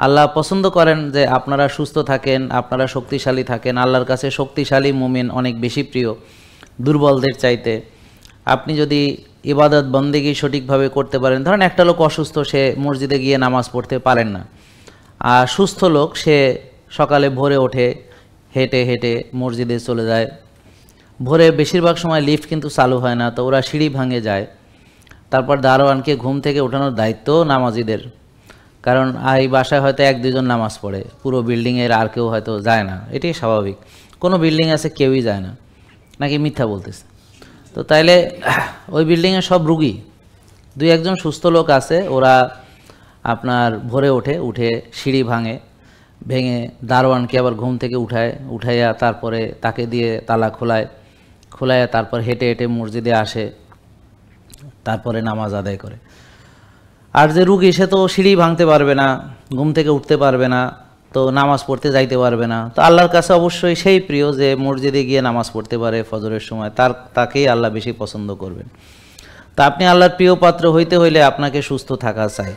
আল্লাহ পছন্দ করেন যে আপনারা সুস্থ থাকেন, আপনারা শক্তিশালী থাকেন। আল্লাহর কাছে শক্তিশালী মুমিন অনেক বেশি প্রিয় দুর্বলদের চাইতে। আপনি যদি ইবাদত বন্দেগী সঠিকভাবে করতে পারেন, ধরেন একটা লোক অসুস্থ, সে মসজিদে গিয়ে নামাজ পড়তে পারেন না, আর সুস্থ লোক সে সকালে ভোরে ওঠে, হেঁটে হেঁটে মসজিদে চলে যায়। ভোরে বেশিরভাগ সময় লিফট কিন্তু চালু হয় না, তো ওরা সিঁড়ি ভাঙে যায়। তারপর দারোয়ানকে ঘুম থেকে ওঠানোর দায়িত্ব নামাজিদের, কারণ এই বাসায় হয়তো এক দুজন নামাজ পড়ে, পুরো বিল্ডিংয়ের আর কেউ হয়তো যায় না, এটাই স্বাভাবিক। কোনো বিল্ডিং আছে কেউই যায় না, নাকি মিথ্যা বলতেছে? তো তাইলে ওই বিল্ডিংয়ে সব রুগী, দুই একজন সুস্থ লোক আছে, ওরা আপনার ভোরে উঠে সিঁড়ি ভেঙে দারোয়ানকে আবার ঘুম থেকে উঠাইয়া তারপরে তাকে দিয়ে তালা খোলাইয়া তারপর হেঁটে হেঁটে মসজিদে আসে, তারপরে নামাজ আদায় করে। আর যে রুগী, সে তো সিঁড়ি ভাঙতে পারবে না, ঘুম থেকে উঠতে পারবে না, তো নামাজ পড়তে যাইতে পারবে না। তো আল্লাহর কাছে অবশ্যই সেই প্রিয় যে মসজিদে গিয়ে নামাজ পড়তে পারে ফজরের সময়, তাকেই আল্লাহ বেশি পছন্দ করবেন। তা আপনি আল্লাহর প্রিয় পাত্র হইতে হইলে আপনাকে সুস্থ থাকা চাই।